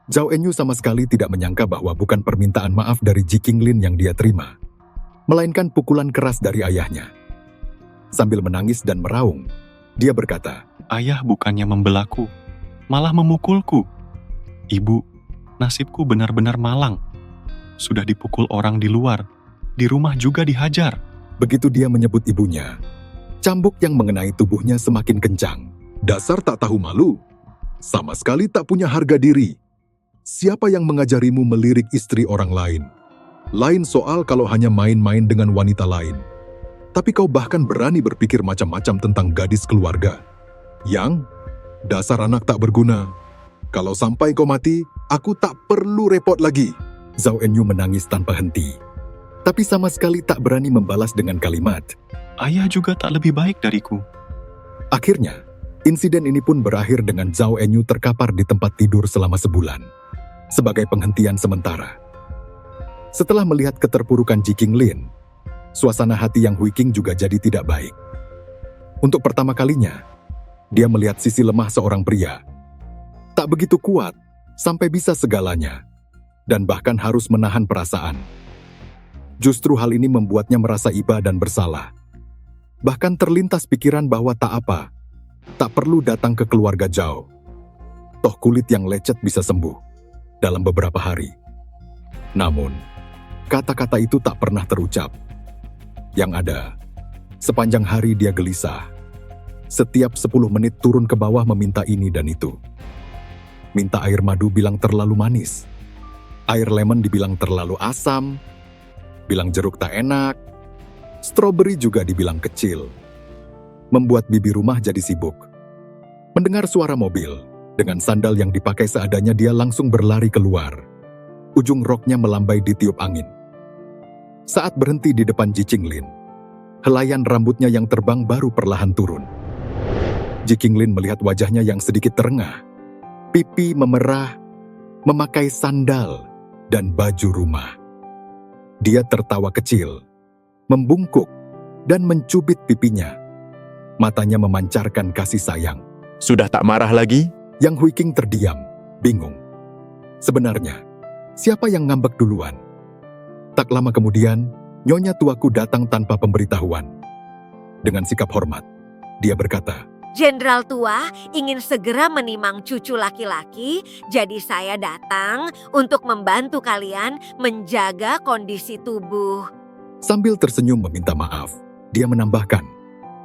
Zhao Enyu sama sekali tidak menyangka bahwa bukan permintaan maaf dari Ji Qinglin yang dia terima, melainkan pukulan keras dari ayahnya. Sambil menangis dan meraung, dia berkata, Ayah bukannya membelaku, malah memukulku. Ibu, nasibku benar-benar malang. Sudah dipukul orang di luar, di rumah juga dihajar. Begitu dia menyebut ibunya, cambuk yang mengenai tubuhnya semakin kencang. Dasar tak tahu malu, sama sekali tak punya harga diri. Siapa yang mengajarimu melirik istri orang lain? Lain soal kalau hanya main-main dengan wanita lain. Tapi kau bahkan berani berpikir macam-macam tentang gadis keluarga. Yang, dasar anak tak berguna. Kalau sampai kau mati, aku tak perlu repot lagi. Zhao Enyu menangis tanpa henti. Tapi sama sekali tak berani membalas dengan kalimat, Ayah juga tak lebih baik dariku. Akhirnya, insiden ini pun berakhir dengan Zhao Enyu terkapar di tempat tidur selama sebulan, sebagai penghentian sementara. Setelah melihat keterpurukan Ji Qinglin, suasana hati Yang Huiqing juga jadi tidak baik. Untuk pertama kalinya, dia melihat sisi lemah seorang pria. Tak begitu kuat, sampai bisa segalanya, dan bahkan harus menahan perasaan. Justru hal ini membuatnya merasa iba dan bersalah. Bahkan terlintas pikiran bahwa tak perlu datang ke keluarga Zhao. Toh kulit yang lecet bisa sembuh dalam beberapa hari. Namun, kata-kata itu tak pernah terucap. Yang ada, sepanjang hari dia gelisah. Setiap 10 menit turun ke bawah meminta ini dan itu. Minta air madu bilang terlalu manis. Air lemon dibilang terlalu asam. Bilang jeruk tak enak. Stroberi juga dibilang kecil. Membuat bibi rumah jadi sibuk. Mendengar suara mobil, dengan sandal yang dipakai seadanya dia langsung berlari keluar. Ujung roknya melambai ditiup angin. Saat berhenti di depan Ji Qinglin, helaian rambutnya yang terbang baru perlahan turun. Ji Qinglin melihat wajahnya yang sedikit terengah. Pipi memerah, memakai sandal dan baju rumah. Dia tertawa kecil, membungkuk, dan mencubit pipinya. Matanya memancarkan kasih sayang. Sudah tak marah lagi? Yang Huiqing terdiam, bingung. Sebenarnya, siapa yang ngambek duluan? Tak lama kemudian, Nyonya tuaku datang tanpa pemberitahuan. Dengan sikap hormat, dia berkata, Jenderal tua ingin segera menimang cucu laki-laki, jadi saya datang untuk membantu kalian menjaga kondisi tubuh. Sambil tersenyum meminta maaf, dia menambahkan,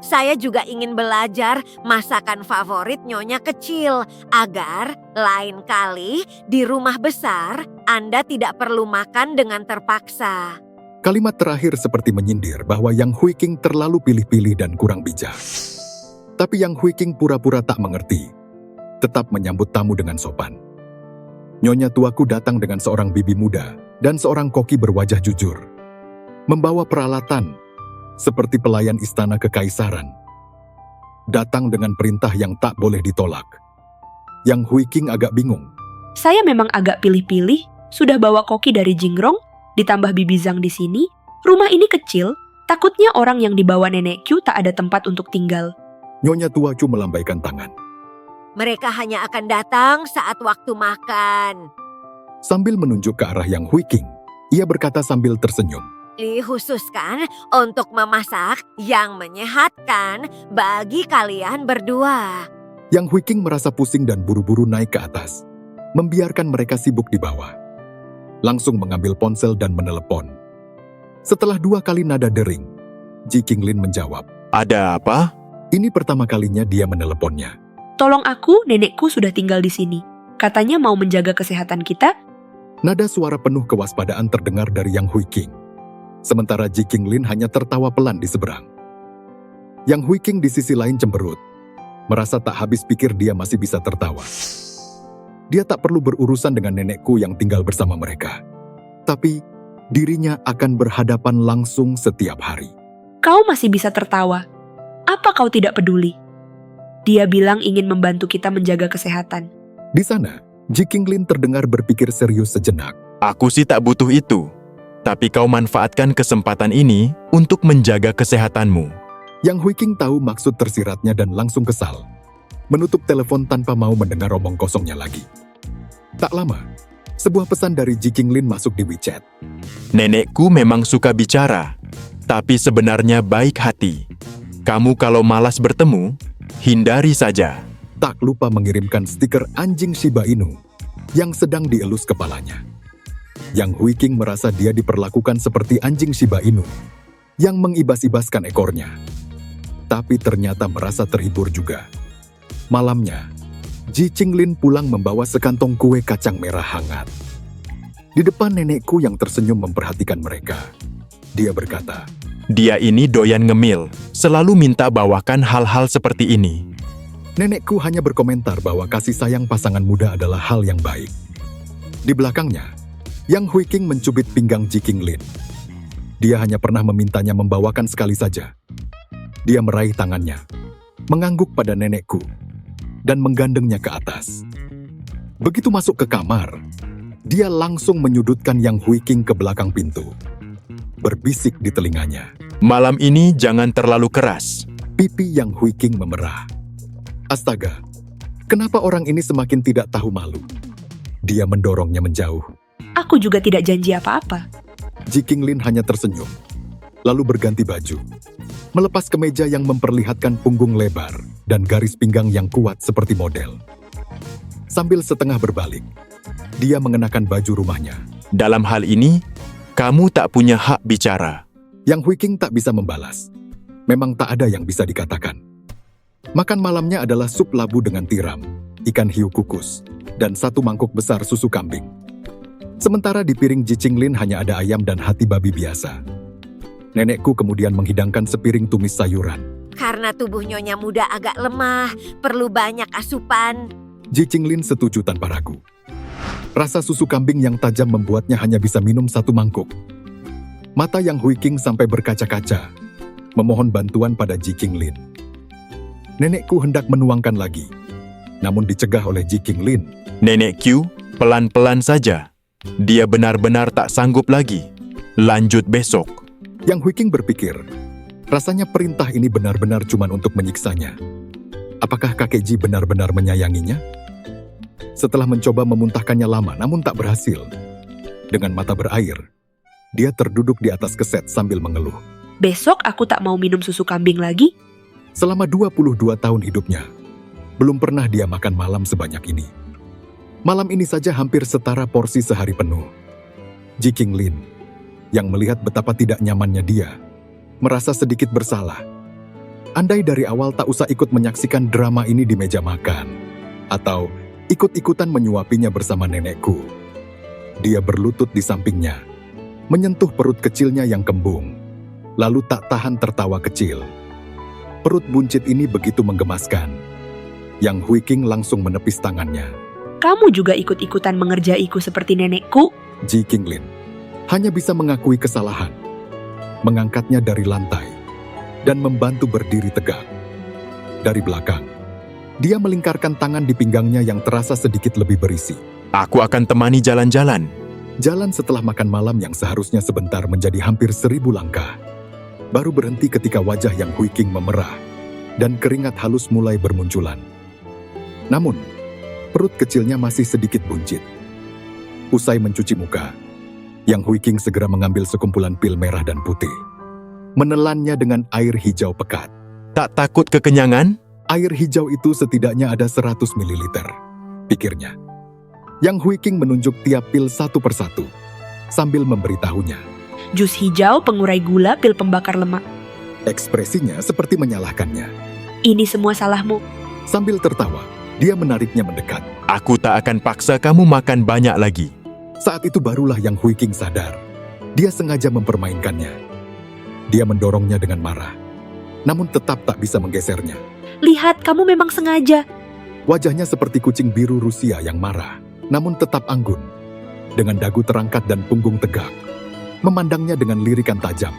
Saya juga ingin belajar masakan favorit Nyonya kecil, agar lain kali di rumah besar Anda tidak perlu makan dengan terpaksa. Kalimat terakhir seperti menyindir bahwa Yang Huiqing terlalu pilih-pilih dan kurang bijak. Tapi Yang Huiqing pura-pura tak mengerti, tetap menyambut tamu dengan sopan. Nyonya tuaku datang dengan seorang bibi muda dan seorang koki berwajah jujur. Membawa peralatan, seperti pelayan istana kekaisaran. Datang dengan perintah yang tak boleh ditolak. Yang Huiqing agak bingung. Saya memang agak pilih-pilih, sudah bawa koki dari Jingrong, ditambah bibi Zhang di sini. Rumah ini kecil, takutnya orang yang dibawa nenek Q tak ada tempat untuk tinggal. Nyonya tuaku melambaikan tangan. Mereka hanya akan datang saat waktu makan. Sambil menunjuk ke arah Yang Huiqing, ia berkata sambil tersenyum. Dikhususkan untuk memasak yang menyehatkan bagi kalian berdua. Yang Huiqing merasa pusing dan buru-buru naik ke atas, membiarkan mereka sibuk di bawah. Langsung mengambil ponsel dan menelepon. Setelah 2 kali nada dering, Ji Qinglin menjawab. Ada apa? Ini pertama kalinya dia meneleponnya. Tolong aku, nenekku sudah tinggal di sini. Katanya mau menjaga kesehatan kita. Nada suara penuh kewaspadaan terdengar dari Yang Huiqing. Sementara Ji Qinglin hanya tertawa pelan di seberang. Yang Huiqing di sisi lain cemberut, merasa tak habis pikir dia masih bisa tertawa. Dia tak perlu berurusan dengan nenekku yang tinggal bersama mereka. Tapi, dirinya akan berhadapan langsung setiap hari. Kau masih bisa tertawa. Apa kau tidak peduli? Dia bilang ingin membantu kita menjaga kesehatan. Di sana, Ji Qinglin terdengar berpikir serius sejenak. Aku sih tak butuh itu. Tapi kau manfaatkan kesempatan ini untuk menjaga kesehatanmu. Yang Huiqing tahu maksud tersiratnya dan langsung kesal. Menutup telepon tanpa mau mendengar omong kosongnya lagi. Tak lama, Sebuah pesan dari Ji Qinglin masuk di WeChat. Nenekku memang suka bicara, tapi sebenarnya baik hati. Kamu kalau malas bertemu, hindari saja. Tak lupa mengirimkan stiker anjing Shiba Inu yang sedang dielus kepalanya. Yang Hui Qing merasa dia diperlakukan seperti anjing Shiba Inu yang mengibas-ibaskan ekornya. Tapi ternyata merasa terhibur juga. Malamnya, Ji Qinglin pulang membawa sekantong kue kacang merah hangat. Di depan nenekku yang tersenyum memperhatikan mereka, dia berkata, Dia ini doyan ngemil, selalu minta bawakan hal-hal seperti ini. nenekku hanya berkomentar bahwa kasih sayang pasangan muda adalah hal yang baik. Di belakangnya, Yang Hui Qing mencubit pinggang Ji Qinglin. Dia hanya pernah memintanya membawakan sekali saja. Dia meraih tangannya, mengangguk pada nenekku, dan menggandengnya ke atas. Begitu masuk ke kamar, dia langsung menyudutkan Yang Hui Qing ke belakang pintu. Berbisik di telinganya. Malam ini jangan terlalu keras. Pipi Yang Hui Qing memerah. Astaga, kenapa orang ini semakin tidak tahu malu? Dia mendorongnya menjauh. Aku juga tidak janji apa-apa. Ji Qinglin hanya tersenyum, lalu berganti baju. Melepas kemeja yang memperlihatkan punggung lebar dan garis pinggang yang kuat seperti model. Sambil setengah berbalik, dia mengenakan baju rumahnya. Dalam hal ini, kamu tak punya hak bicara. Yang Hui Qing tak bisa membalas. Memang tak ada yang bisa dikatakan. Makan malamnya adalah sup labu dengan tiram, ikan hiu kukus, dan satu mangkuk besar susu kambing. Sementara di piring Ji Qinglin hanya ada ayam dan hati babi biasa. Nenekku kemudian menghidangkan sepiring tumis sayuran. Karena tubuh Nyonya Muda agak lemah, perlu banyak asupan. Ji Qinglin setuju tanpa ragu. Rasa susu kambing yang tajam membuatnya hanya bisa minum satu mangkuk. Mata Yang Hui Qing sampai berkaca-kaca, memohon bantuan pada Ji Qinglin. Nenekku hendak menuangkan lagi, namun dicegah oleh Ji Qinglin. Nenek Q, pelan-pelan saja. Dia benar-benar tak sanggup lagi. Lanjut besok. Yang Hui Qing berpikir, rasanya perintah ini benar-benar cuma untuk menyiksanya. Apakah kakek Ji benar-benar menyayanginya? Setelah mencoba memuntahkannya lama namun tak berhasil. Dengan mata berair, dia terduduk di atas keset sambil mengeluh. Besok aku tak mau minum susu kambing lagi. Selama 22 tahun hidupnya, belum pernah dia makan malam sebanyak ini. Malam ini saja hampir setara porsi sehari penuh. Ji Qinglin, yang melihat betapa tidak nyamannya dia, merasa sedikit bersalah. Andai dari awal tak usah ikut menyaksikan drama ini di meja makan, atau ikut-ikutan menyuapinya bersama nenekku. Dia berlutut di sampingnya, menyentuh perut kecilnya yang kembung, lalu tak tahan tertawa kecil. Perut buncit ini begitu menggemaskan. Yang Hui Qing langsung menepis tangannya. Kamu juga ikut-ikutan mengerjaiku seperti nenekku. Ji Qinglin hanya bisa mengakui kesalahan, mengangkatnya dari lantai, dan membantu berdiri tegak. Dari belakang, dia melingkarkan tangan di pinggangnya yang terasa sedikit lebih berisi. Aku akan temani jalan-jalan. Jalan setelah makan malam yang seharusnya sebentar menjadi hampir 1000 langkah. Baru berhenti ketika wajah Yang Hui Qing memerah, dan keringat halus mulai bermunculan. Namun, perut kecilnya masih sedikit buncit. Usai mencuci muka, Yang Hui Qing segera mengambil sekumpulan pil merah dan putih. Menelannya dengan air hijau pekat. Tak takut kekenyangan? Air hijau itu setidaknya ada 100 ml, pikirnya. Yang Hui Qing menunjuk tiap pil satu persatu, sambil memberitahunya. Jus hijau, pengurai gula, pil pembakar lemak. Ekspresinya seperti menyalahkannya. Ini semua salahmu. Sambil tertawa, dia menariknya mendekat. Aku tak akan paksa kamu makan banyak lagi. Saat itu barulah Yang Hui Qing sadar. Dia sengaja mempermainkannya. Dia mendorongnya dengan marah, namun tetap tak bisa menggesernya. Lihat, kamu memang sengaja. Wajahnya seperti kucing biru Rusia yang marah, namun tetap anggun. Dengan dagu terangkat dan punggung tegak, memandangnya dengan lirikan tajam.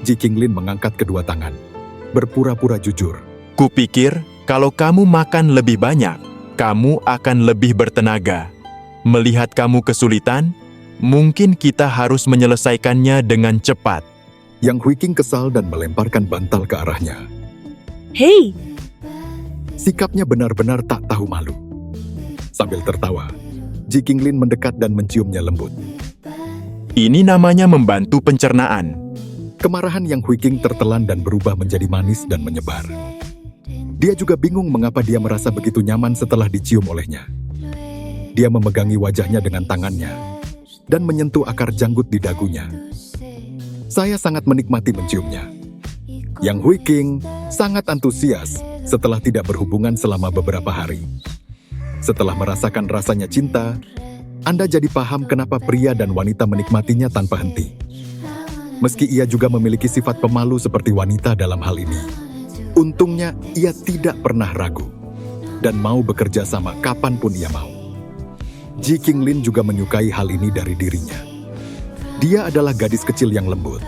Ji Qinglin mengangkat kedua tangan, berpura-pura jujur. Kupikir kalau kamu makan lebih banyak, kamu akan lebih bertenaga. Melihat kamu kesulitan, mungkin kita harus menyelesaikannya dengan cepat. Yang Hui Qing kesal dan melemparkan bantal ke arahnya. Hei, Sikapnya benar-benar tak tahu malu. Sambil tertawa, Ji Qinglin mendekat dan menciumnya lembut. Ini namanya membantu pencernaan. Kemarahan Yang Huiking tertelan dan berubah menjadi manis dan menyebar. Dia juga bingung mengapa dia merasa begitu nyaman setelah dicium olehnya. Dia memegangi wajahnya dengan tangannya dan menyentuh akar janggut di dagunya. Saya sangat menikmati menciumnya. Yang Huiking sangat antusias setelah tidak berhubungan selama beberapa hari. Setelah merasakan rasanya cinta, Anda jadi paham kenapa pria dan wanita menikmatinya tanpa henti. Meski ia juga memiliki sifat pemalu seperti wanita dalam hal ini. Untungnya ia tidak pernah ragu dan mau bekerja sama kapanpun ia mau. Ji Qinglin juga menyukai hal ini dari dirinya. Dia adalah gadis kecil yang lembut,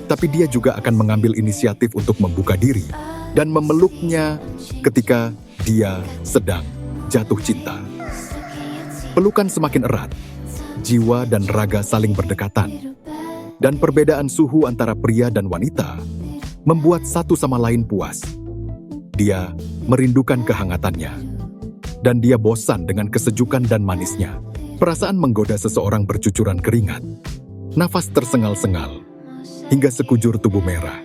tapi dia juga akan mengambil inisiatif untuk membuka diri dan memeluknya ketika dia sedang jatuh cinta. Pelukan semakin erat, jiwa dan raga saling berdekatan, dan perbedaan suhu antara pria dan wanita membuat satu sama lain puas. Dia merindukan kehangatannya, dan dia bosan dengan kesejukan dan manisnya. Perasaan menggoda seseorang bercucuran keringat, nafas tersengal-sengal, hingga sekujur tubuh merah.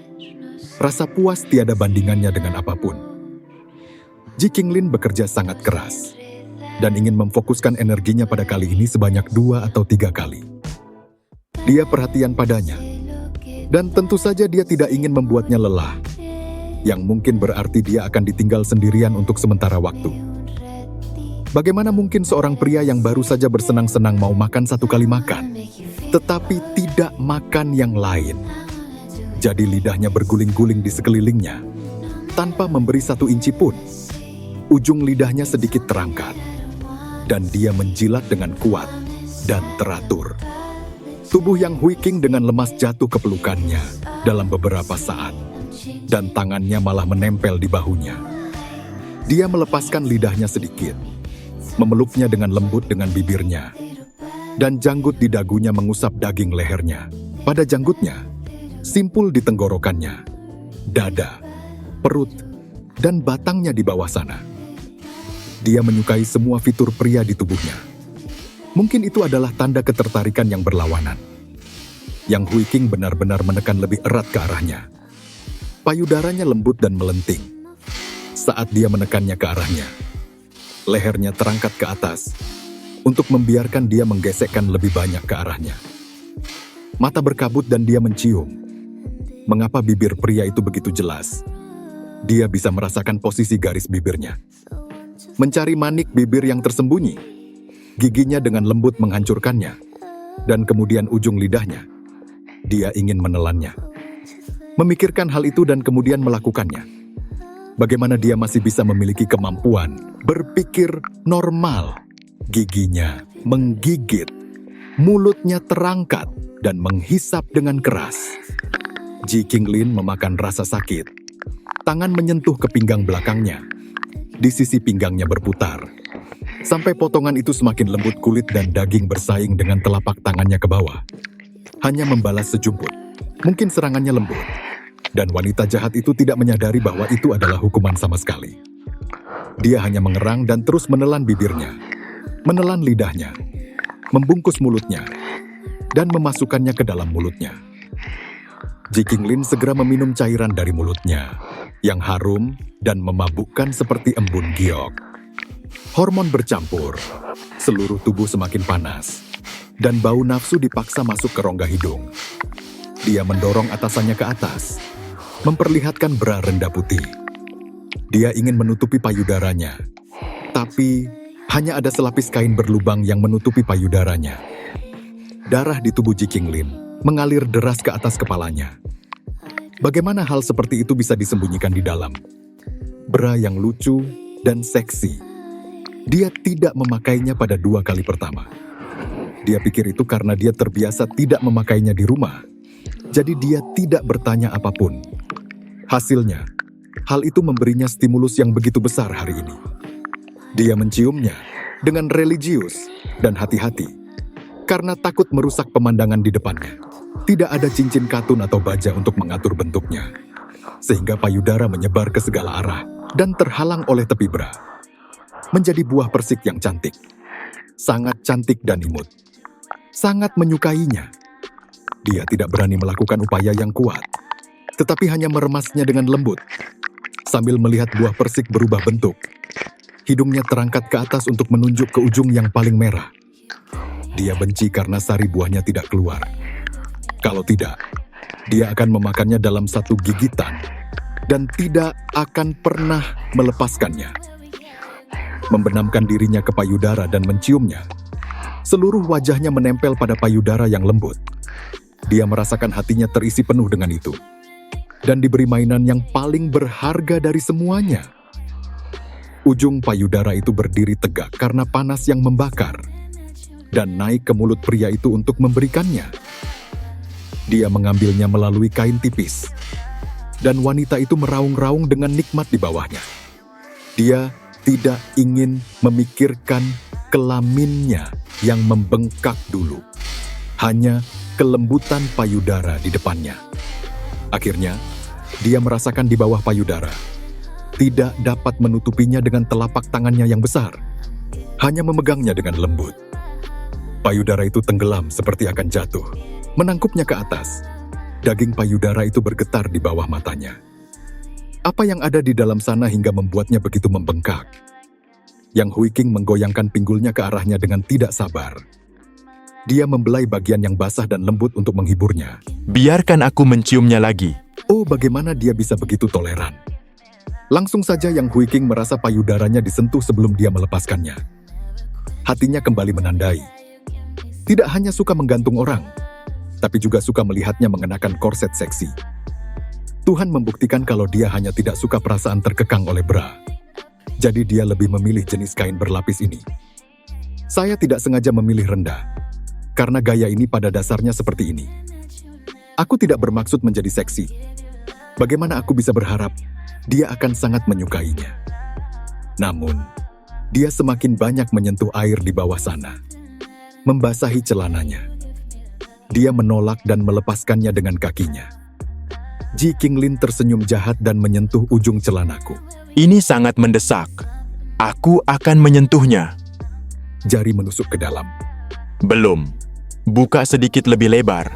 Rasa puas tiada bandingannya dengan apapun. Ji Qinglin bekerja sangat keras, dan ingin memfokuskan energinya pada kali ini sebanyak 2 atau 3 kali. Dia perhatian padanya, dan tentu saja dia tidak ingin membuatnya lelah, yang mungkin berarti dia akan ditinggal sendirian untuk sementara waktu. Bagaimana mungkin seorang pria yang baru saja bersenang-senang mau makan 1 kali makan, tetapi tidak makan yang lain? Jadi lidahnya berguling-guling di sekelilingnya, tanpa memberi 1 inci pun. Ujung lidahnya sedikit terangkat, dan dia menjilat dengan kuat dan teratur. Tubuh Yang Huiking dengan lemas jatuh ke pelukannya dalam beberapa saat, dan tangannya malah menempel di bahunya. Dia melepaskan lidahnya sedikit, memeluknya dengan lembut dengan bibirnya, dan janggut di dagunya mengusap daging lehernya. Pada janggutnya, simpul di tenggorokannya, dada, perut, dan batangnya di bawah sana. Dia menyukai semua fitur pria di tubuhnya. Mungkin itu adalah tanda ketertarikan yang berlawanan. Yang Huiking benar-benar menekan lebih erat ke arahnya. Payudaranya lembut dan melenting saat dia menekannya ke arahnya. Lehernya terangkat ke atas untuk membiarkan dia menggesekkan lebih banyak ke arahnya. Mata berkabut dan dia mencium. Mengapa bibir pria itu begitu jelas? Dia bisa merasakan posisi garis bibirnya. Mencari manik bibir yang tersembunyi. Giginya dengan lembut menghancurkannya, dan kemudian ujung lidahnya. Dia ingin menelannya. Memikirkan hal itu dan kemudian melakukannya. Bagaimana dia masih bisa memiliki kemampuan berpikir normal? Giginya menggigit, mulutnya terangkat dan menghisap dengan keras. Ji Qinglin memakan rasa sakit. Tangan menyentuh ke pinggang belakangnya. Di sisi pinggangnya berputar, sampai potongan itu semakin lembut kulit dan daging bersaing dengan telapak tangannya ke bawah. Hanya membalas sejumput, mungkin serangannya lembut. Dan wanita jahat itu tidak menyadari bahwa itu adalah hukuman sama sekali. Dia hanya mengerang dan terus menelan bibirnya, menelan lidahnya, membungkus mulutnya, dan memasukkannya ke dalam mulutnya. Ji Qinglin segera meminum cairan dari mulutnya, yang harum dan memabukkan seperti embun giok. Hormon bercampur, seluruh tubuh semakin panas, dan bau nafsu dipaksa masuk ke rongga hidung. Dia mendorong atasannya ke atas, memperlihatkan bra rendah putih. Dia ingin menutupi payudaranya, tapi hanya ada selapis kain berlubang yang menutupi payudaranya. Darah di tubuh Ji Qinglin mengalir deras ke atas kepalanya. Bagaimana hal seperti itu bisa disembunyikan di dalam? Bra yang lucu dan seksi. Dia tidak memakainya pada 2 kali pertama. Dia pikir itu karena dia terbiasa tidak memakainya di rumah. Jadi dia tidak bertanya apapun. Hasilnya, hal itu memberinya stimulus yang begitu besar hari ini. Dia menciumnya dengan religius dan hati-hati, karena takut merusak pemandangan di depannya. Tidak ada cincin katun atau baja untuk mengatur bentuknya, sehingga payudara menyebar ke segala arah dan terhalang oleh tepi bra. Menjadi buah persik yang cantik. sangat cantik dan imut. Sangat menyukainya. Dia tidak berani melakukan upaya yang kuat, tetapi hanya meremasnya dengan lembut. Sambil melihat buah persik berubah bentuk, hidungnya terangkat ke atas untuk menunjuk ke ujung yang paling merah. Dia benci karena sari buahnya tidak keluar. Kalau tidak, dia akan memakannya dalam satu gigitan dan tidak akan pernah melepaskannya. Membenamkan dirinya ke payudara dan menciumnya, seluruh wajahnya menempel pada payudara yang lembut. Dia merasakan hatinya terisi penuh dengan itu, dan diberi mainan yang paling berharga dari semuanya. Ujung payudara itu berdiri tegak karena panas yang membakar, dan naik ke mulut pria itu untuk memberikannya. Dia mengambilnya melalui kain tipis, dan wanita itu meraung-raung dengan nikmat di bawahnya. Dia tidak ingin memikirkan kelaminnya yang membengkak dulu, hanya kelembutan payudara di depannya. Akhirnya, dia merasakan di bawah payudara, tidak dapat menutupinya dengan telapak tangannya yang besar, hanya memegangnya dengan lembut. Payudara itu tenggelam seperti akan jatuh, menangkupnya ke atas. Daging payudara itu bergetar di bawah matanya. Apa yang ada di dalam sana hingga membuatnya begitu membengkak? Yang Hui Qing menggoyangkan pinggulnya ke arahnya dengan tidak sabar. Dia membelai bagian yang basah dan lembut untuk menghiburnya. Biarkan aku menciumnya lagi. Oh, bagaimana dia bisa begitu toleran? Langsung saja Yang Hui Qing merasa payudaranya disentuh sebelum dia melepaskannya. Hatinya kembali menandai. Tidak hanya suka menggantung orang, tapi juga suka melihatnya mengenakan korset seksi. Tuhan membuktikan kalau dia hanya tidak suka perasaan terkekang oleh bra. Jadi dia lebih memilih jenis kain berlapis ini. Saya tidak sengaja memilih rendah, karena gaya ini pada dasarnya seperti ini. Aku tidak bermaksud menjadi seksi. Bagaimana aku bisa berharap dia akan sangat menyukainya? Namun, dia semakin banyak menyentuh air di bawah sana, membasahi celananya. Dia menolak dan melepaskannya dengan kakinya. Ji Qinglin tersenyum jahat dan menyentuh ujung celanaku. Ini sangat mendesak. Aku akan menyentuhnya. Jari menusuk ke dalam. Belum. Buka sedikit lebih lebar.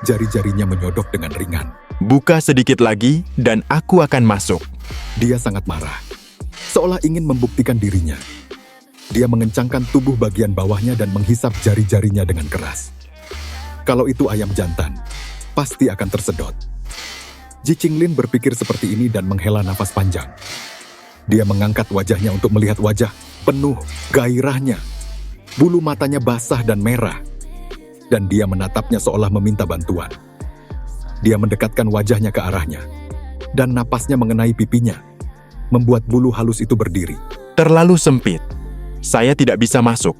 Jari-jarinya menyodok dengan ringan. Buka sedikit lagi dan aku akan masuk. Dia sangat marah, seolah ingin membuktikan dirinya. Dia mengencangkan tubuh bagian bawahnya dan menghisap jari-jarinya dengan keras. Kalau itu ayam jantan, pasti akan tersedot. Ji Qinglin berpikir seperti ini dan menghela nafas panjang. Dia mengangkat wajahnya untuk melihat wajah penuh gairahnya. Bulu matanya basah dan merah, dan dia menatapnya seolah meminta bantuan. Dia mendekatkan wajahnya ke arahnya, dan napasnya mengenai pipinya, membuat bulu halus itu berdiri. Terlalu sempit. Saya tidak bisa masuk.